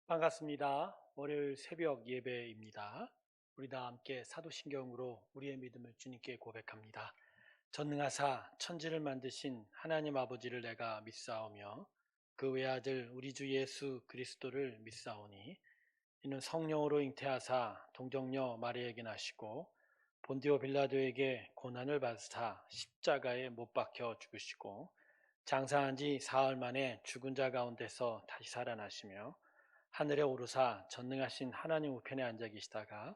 반갑습니다. 월요일 새벽 예배입니다. 우리 다 함께 사도신경으로 우리의 믿음을 주님께 고백합니다. 전능하사 천지를 만드신 하나님 아버지를 내가 믿사오며 그 외아들 우리 주 예수 그리스도를 믿사오니 이는 성령으로 잉태하사 동정녀 마리아에게 나시고 본디오 빌라도에게 고난을 받으사 십자가에 못 박혀 죽으시고 장사한 지 사흘 만에 죽은 자 가운데서 다시 살아나시며 하늘에 오르사 전능하신 하나님 우편에 앉아 계시다가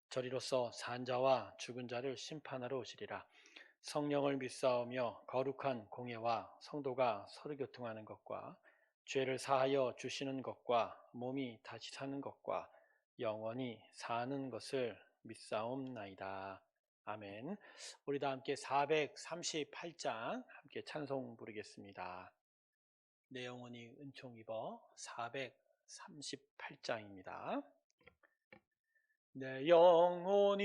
저리로서 산자와 죽은 자를 심판하러 오시리라. 성령을 믿사오며 거룩한 공예와 성도가 서로 교통하는 것과 죄를 사하여 주시는 것과 몸이 다시 사는 것과 영원히 사는 것을 믿사옵나이다. 아멘. 우리 다 함께 438장 함께 찬송 부르겠습니다. 내 영혼이 은총 입어 438장입니다. 내 영혼이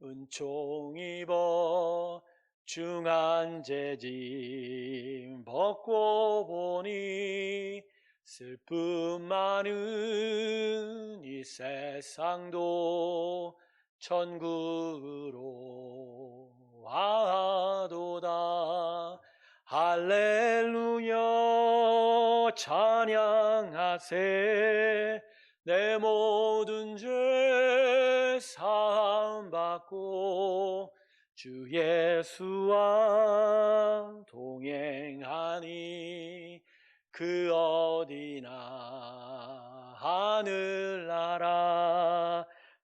은총 입어 중한 죄짐 벗고 보니 슬픔 많은 이 세상도 천국으로 와도다. 할렐루야 찬양하세. 내 모든 죄 사함 받고 주 예수와 동행하니 그 어디나 하늘나라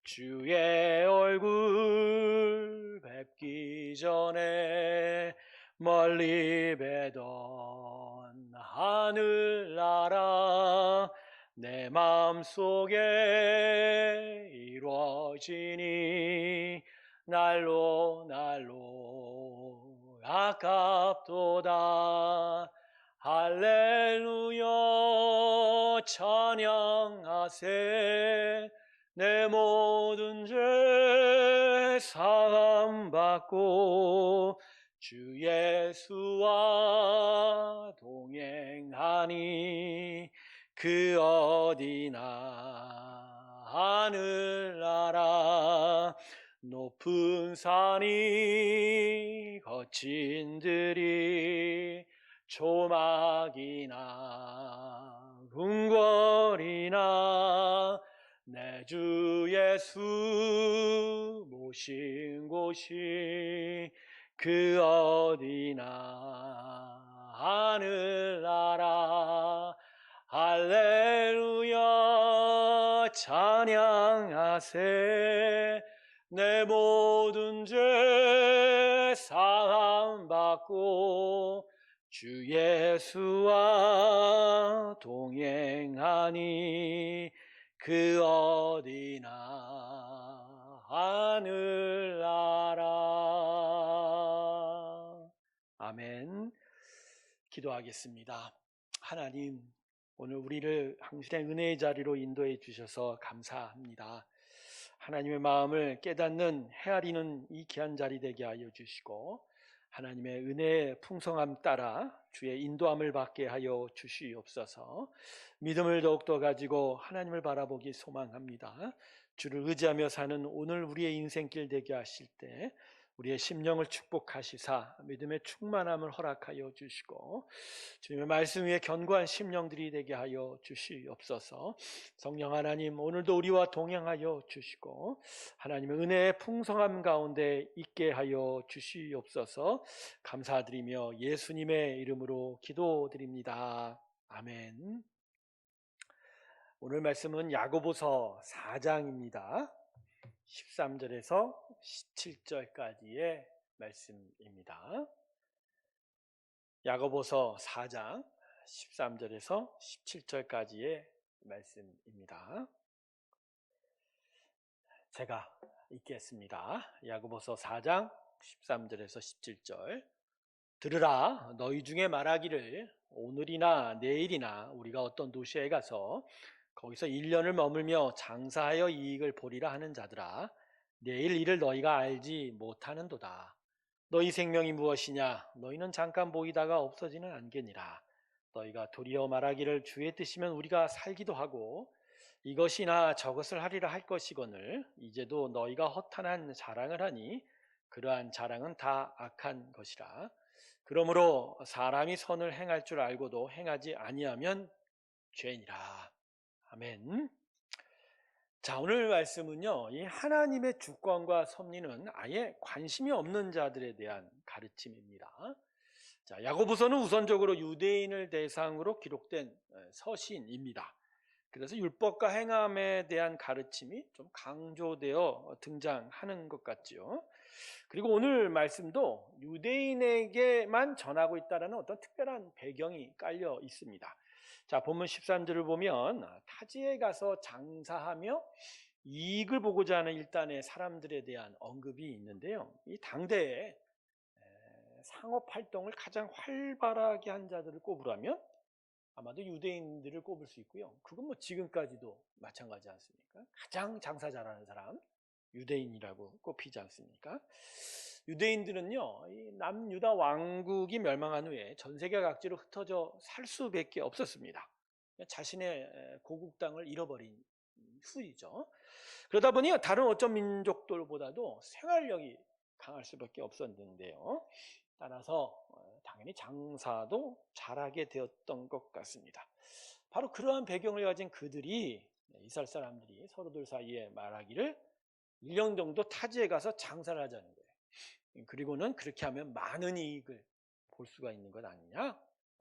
주의 얼굴 뵙기 전에 멀리 뵈던 하늘나라 내 마음속에 이루어지니 날로 아깝도다. 할렐루야 찬양하세. 내 모든 죄 사함 받고 주 예수와 동행하니 그 어디나 하늘나라 높은 산이 거친 들이 조막이나 궁궐이나 내 주 예수 모신 곳이 그 어디나 하늘나라 할렐루야 찬양하세. 내 모든 죄 사함 받고 주 예수와 동행하니 그 어디나 하늘나라. 아멘. 기도하겠습니다. 하나님, 오늘 우리를 당신의 은혜의 자리로 인도해 주셔서 감사합니다. 하나님의 마음을 깨닫는 헤아리는 이 귀한 자리 되게 하여 주시고 하나님의 은혜의 풍성함 따라 주의 인도함을 받게 하여 주시옵소서. 믿음을 더욱더 가지고 하나님을 바라보기 소망합니다. 주를 의지하며 사는 오늘 우리의 인생길 되게 하실 때 우리의 심령을 축복하시사 믿음의 충만함을 허락하여 주시고 주님의 말씀 위에 견고한 심령들이 되게 하여 주시옵소서. 성령 하나님, 오늘도 우리와 동행하여 주시고 하나님의 은혜의 풍성함 가운데 있게 하여 주시옵소서. 감사드리며 예수님의 이름으로 기도드립니다. 아멘. 오늘 말씀은 야고보서 4장입니다. 13절에서 17절까지의 말씀입니다. 야고보서 4장 13절에서 17절까지의 말씀입니다. 제가 읽겠습니다. 야고보서 4장 13절에서 17절. 들으라, 너희 중에 말하기를 오늘이나 내일이나 우리가 어떤 도시에 가서 거기서 1년을 머물며 장사하여 이익을 보리라 하는 자들아, 내일 일을 너희가 알지 못하는도다. 너희 생명이 무엇이냐? 너희는 잠깐 보이다가 없어지는 안개니라. 너희가 도리어 말하기를 주의 뜻이면 우리가 살기도 하고 이것이나 저것을 하리라 할 것이거늘 이제도 너희가 허탄한 자랑을 하니 그러한 자랑은 다 악한 것이라. 그러므로 사람이 선을 행할 줄 알고도 행하지 아니하면 죄니라. 아멘. 자, 오늘 말씀은요, 이 하나님의 주권과 섭리는 아예 관심이 없는 자들에 대한 가르침입니다. 자, 야고보서는 우선적으로 유대인을 대상으로 기록된 서신입니다. 그래서 율법과 행함에 대한 가르침이 좀 강조되어 등장하는 것 같죠. 그리고 오늘 말씀도 유대인에게만 전하고 있다는 어떤 특별한 배경이 깔려 있습니다. 자, 본문 13절을 보면 타지에 가서 장사하며 이익을 보고자 하는 일단의 사람들에 대한 언급이 있는데요. 이 당대에 상업 활동을 가장 활발하게 한 자들을 꼽으라면 아마도 유대인들을 꼽을 수 있고요. 그건 뭐 지금까지도 마찬가지 않습니까? 가장 장사 잘하는 사람 유대인이라고 꼽히지 않습니까? 유대인들은요, 이 남유다 왕국이 멸망한 후에 전 세계 각지로 흩어져 살 수밖에 없었습니다. 자신의 고국 땅을 잃어버린 후이죠. 그러다 보니 다른 어떤 민족들보다도 생활력이 강할 수밖에 없었는데요. 따라서 당연히 장사도 잘하게 되었던 것 같습니다. 바로 그러한 배경을 가진 그들이 이스라엘 사람들이 서로들 사이에 말하기를 1년 정도 타지에 가서 장사를 하자는 거예요. 그리고는 그렇게 하면 많은 이익을 볼 수가 있는 것 아니냐?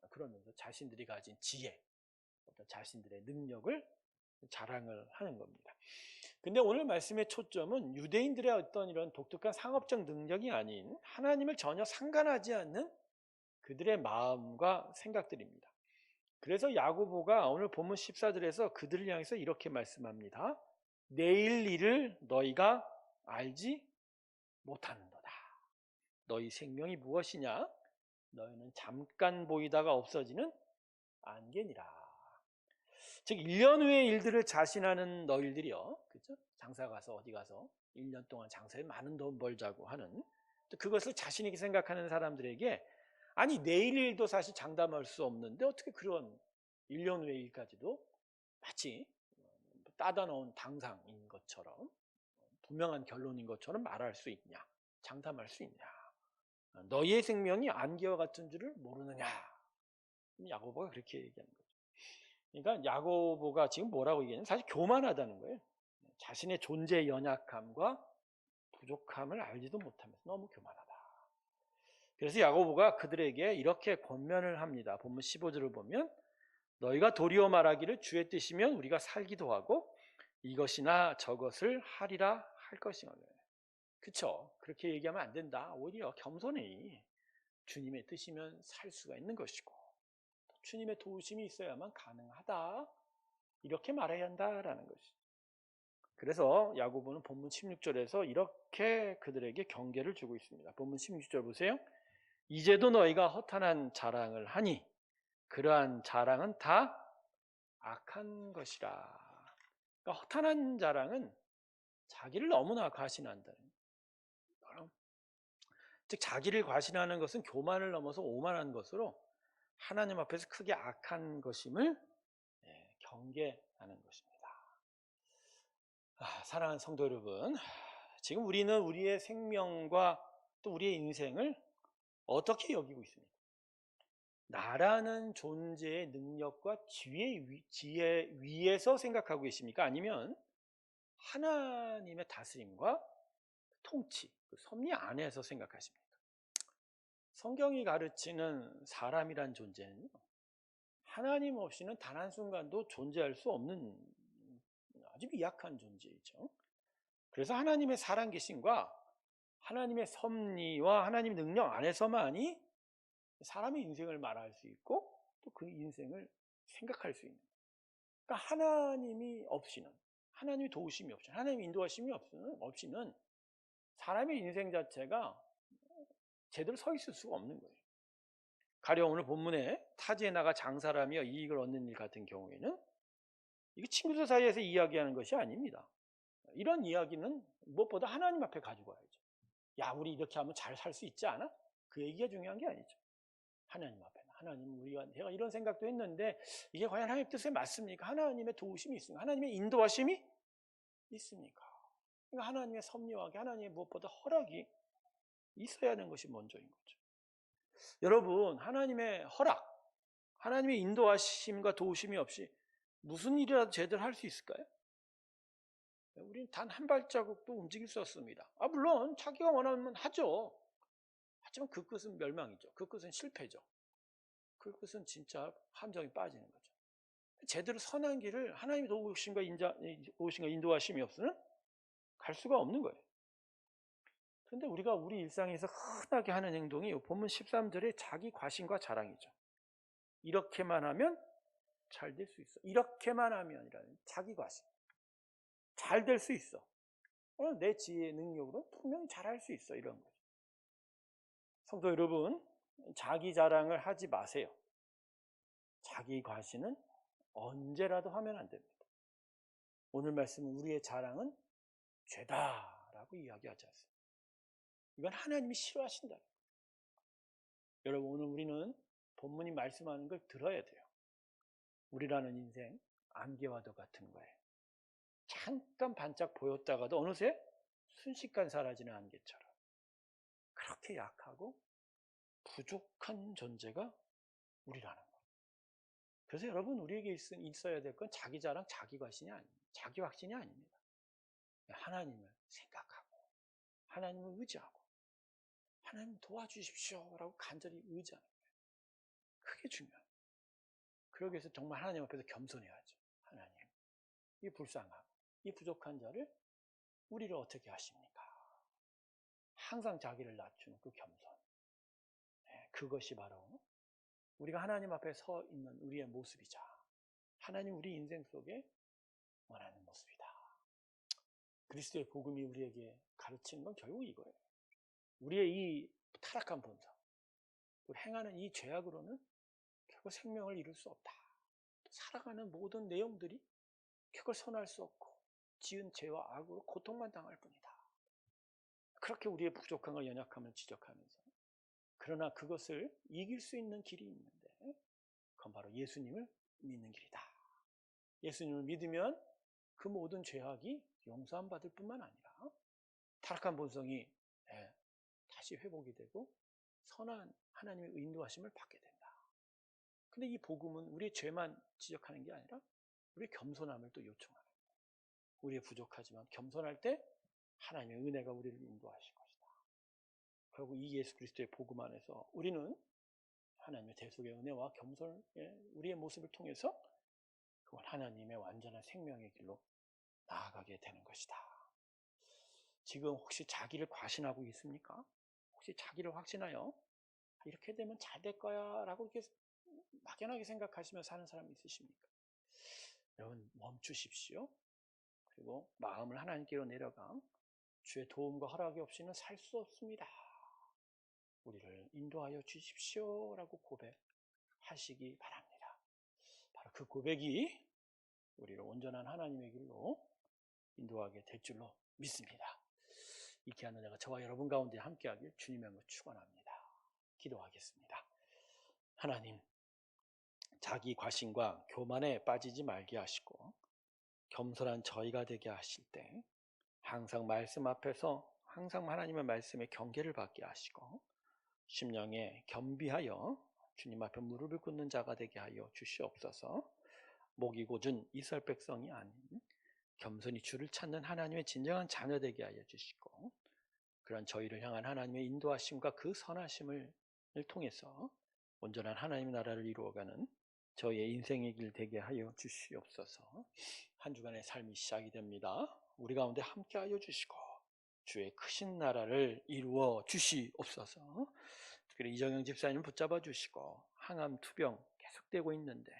그러면서 자신들이 가진 지혜, 어떤 자신들의 능력을 자랑을 하는 겁니다. 근데 오늘 말씀의 초점은 유대인들의 어떤 이런 독특한 상업적 능력이 아닌 하나님을 전혀 상관하지 않는 그들의 마음과 생각들입니다. 그래서 야고보가 오늘 본문 14절에서 그들을 향해서 이렇게 말씀합니다. 내일 일을 너희가 알지 못하는도다. 너희 생명이 무엇이냐? 너희는 잠깐 보이다가 없어지는 안개니라. 즉 1년 후의 일들을 자신하는 너희들이요. 그죠? 장사 가서 어디 가서 1년 동안 장사에 많은 돈 벌자고 하는 그것을 자신에게 생각하는 사람들에게 아니 내일 일도 사실 장담할 수 없는데 어떻게 그런 1년 후의 일까지도 마치 따다 놓은 당상인 것처럼 분명한 결론인 것처럼 말할 수 있냐? 장담할 수 있냐? 너희의 생명이 안개와 같은 줄을 모르느냐? 야고보가 그렇게 얘기하는 거죠. 그러니까 야고보가 지금 뭐라고 얘기하냐면 사실 교만하다는 거예요. 자신의 존재의 연약함과 부족함을 알지도 못하면서 너무 교만하다. 그래서 야고보가 그들에게 이렇게 권면을 합니다. 본문 15절을 보면 너희가 도리어 말하기를 주의 뜻이면 우리가 살기도 하고 이것이나 저것을 하리라 할 것이거든. 그렇죠? 그렇게 얘기하면 안 된다. 오히려 겸손히 주님의 뜻이면 살 수가 있는 것이고 주님의 도우심이 있어야만 가능하다. 이렇게 말해야 한다라는 것이죠. 그래서 야고보는 본문 16절에서 이렇게 그들에게 경계를 주고 있습니다. 본문 16절 보세요. 이제도 너희가 허탄한 자랑을 하니 그러한 자랑은 다 악한 것이라. 그러니까 허탄한 자랑은 자기를 너무나 과신한다는 거예요. 즉 자기를 과신하는 것은 교만을 넘어서 오만한 것으로 하나님 앞에서 크게 악한 것임을 경계하는 것입니다. 사랑하는 성도 여러분, 지금 우리는 우리의 생명과 또 우리의 인생을 어떻게 여기고 있습니까? 나라는 존재의 능력과 지혜 위에서 생각하고 계십니까? 아니면 하나님의 다스림과 통치, 그 섭리 안에서 생각하십니까? 성경이 가르치는 사람이란 존재는 하나님 없이는 단 한순간도 존재할 수 없는 아주 미약한 존재이죠. 그래서 하나님의 살아계심과 하나님의 섭리와 하나님의 능력 안에서만이 사람의 인생을 말할 수 있고 또 그 인생을 생각할 수 있는. 그러니까 하나님이 없이는, 하나님의 도우심이 없이는, 하나님의 인도하심이 없이는 사람의 인생 자체가 제대로 서 있을 수가 없는 거예요. 가령 오늘 본문에 타지에 나가 장사를 하며 이익을 얻는 일 같은 경우에는 이게 친구들 사이에서 이야기하는 것이 아닙니다. 이런 이야기는 무엇보다 하나님 앞에 가지고 와야죠. 야, 우리 이렇게 하면 잘 살 수 있지 않아? 그 얘기가 중요한 게 아니죠. 하나님 앞에 하나님, 제가 이런 생각도 했는데 이게 과연 하나님의 뜻에 맞습니까? 하나님의 도우심이 있습니까? 하나님의 인도하심이 있습니까? 그러니까 하나님의 섭리하게, 하나님의 무엇보다 허락이 있어야 하는 것이 먼저인 거죠. 여러분, 하나님의 허락, 하나님의 인도하심과 도우심이 없이 무슨 일이라도 제대로 할 수 있을까요? 우리는 단 한 발자국도 움직일 수 없습니다. 물론 자기가 원하면 하죠. 하지만 그 끝은 멸망이죠. 그 끝은 실패죠. 그 끝은 진짜 함정에 빠지는 거죠. 제대로 선한 길을 하나님의 도우심과 인도하심이 없으면 갈 수가 없는 거예요. 그런데 우리가 우리 일상에서 흔하게 하는 행동이 본문 13절의 자기 과신과 자랑이죠. 이렇게만 하면 잘 될 수 있어. 이렇게만 하면이라는 자기 과신. 잘 될 수 있어. 내 지혜의 능력으로 분명히 잘할 수 있어. 이런 거죠. 성도 여러분, 자기 자랑을 하지 마세요. 자기 과신은 언제라도 하면 안 됩니다. 오늘 말씀은 우리의 자랑은 죄다라고 이야기하지 않습니다. 이건 하나님이 싫어하신다. 여러분, 오늘 우리는 본문이 말씀하는 걸 들어야 돼요. 우리라는 인생 안개와도 같은 거예요. 잠깐 반짝 보였다가도 어느새 순식간 사라지는 안개처럼 그렇게 약하고 부족한 존재가 우리라는 거예요. 그래서 여러분, 우리에게 있어야 될 건 자기 자랑, 자기 과신이 아닙니다. 자기 확신이 아닙니다. 하나님을 생각하고 하나님을 의지하고 하나님 도와주십시오 라고 간절히 의지하는 거예요. 그게 중요해요. 그러기 위해서 정말 하나님 앞에서 겸손해야죠. 하나님, 이 불쌍하고 이 부족한 자를 우리를 어떻게 하십니까? 항상 자기를 낮추는 그 겸손. 그것이 바로 우리가 하나님 앞에 서 있는 우리의 모습이자 하나님 우리 인생 속에 원하는 모습이다. 그리스도의 복음이 우리에게 가르치는 건 결국 이거예요. 우리의 이 타락한 본성, 행하는 이 죄악으로는 결국 생명을 이룰 수 없다. 살아가는 모든 내용들이 결국 선할 수 없고 지은 죄와 악으로 고통만 당할 뿐이다. 그렇게 우리의 부족함과 연약함을 지적하면서 그러나 그것을 이길 수 있는 길이 있는데 그건 바로 예수님을 믿는 길이다. 예수님을 믿으면 그 모든 죄악이 용서함 받을 뿐만 아니라 타락한 본성이 다시 회복이 되고 선한 하나님의 인도하심을 받게 된다. 근데 이 복음은 우리의 죄만 지적하는 게 아니라 우리의 겸손함을 또 요청하는 거예요. 우리의 부족하지만 겸손할 때 하나님의 은혜가 우리를 인도하실 것이다. 결국 이 예수 그리스도의 복음 안에서 우리는 하나님의 대속의 은혜와 겸손의 우리의 모습을 통해서 그건 하나님의 완전한 생명의 길로 나아가게 되는 것이다. 지금 혹시 자기를 과신하고 있습니까? 혹시 자기를 확신하여 이렇게 되면 잘 될 거야 라고 이렇게 막연하게 생각하시며 사는 사람이 있으십니까? 여러분, 멈추십시오. 그리고 마음을 하나님께로 내려가 주의 도움과 허락이 없이는 살 수 없습니다. 우리를 인도하여 주십시오 라고 고백하시기 바랍니다. 바로 그 고백이 우리를 온전한 하나님의 길로 인도하게 될 줄로 믿습니다. 이 귀한 은혜가 저와 여러분 가운데 함께하길 주님의 이름으로 축원합니다. 기도하겠습니다. 하나님, 자기 과신과 교만에 빠지지 말게 하시고 겸손한 저희가 되게 하실 때 항상 말씀 앞에서 항상 하나님의 말씀에 경계를 받게 하시고 심령에 겸비하여 주님 앞에 무릎을 꿇는 자가 되게 하여 주시옵소서. 목이 고준 이스라엘 백성이 아닌 겸손히 주를 찾는 하나님의 진정한 자녀 되게 하여 주시고 그런 저희를 향한 하나님의 인도하심과 그 선하심을 통해서 온전한 하나님의 나라를 이루어가는 저희의 인생의 길 되게 하여 주시옵소서. 한 주간의 삶이 시작이 됩니다. 우리 가운데 함께하여 주시고 주의 크신 나라를 이루어 주시옵소서. 특별히 이정영 집사님 붙잡아 주시고 항암 투병 계속되고 있는데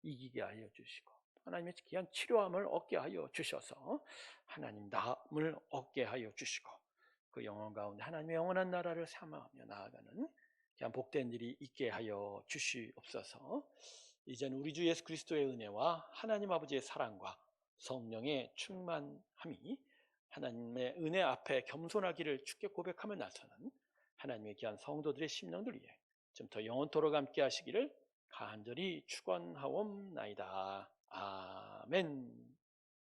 이기게 하여 주시고 하나님의 귀한 치료함을 얻게 하여 주셔서 하나님 나음을 얻게 하여 주시고 그 영혼 가운데 하나님의 영원한 나라를 사모하며 나아가는 귀한 복된 일이 있게 하여 주시옵소서. 이제는 우리 주 예수 그리스도의 은혜와 하나님 아버지의 사랑과 성령의 충만함이 하나님의 은혜 앞에 겸손하기를 주께 고백하며 나서는 하나님의 귀한 성도들의 심령들 위해 좀 더 영원토록 함께 하시기를 간절히 축원하옵나이다. 아멘.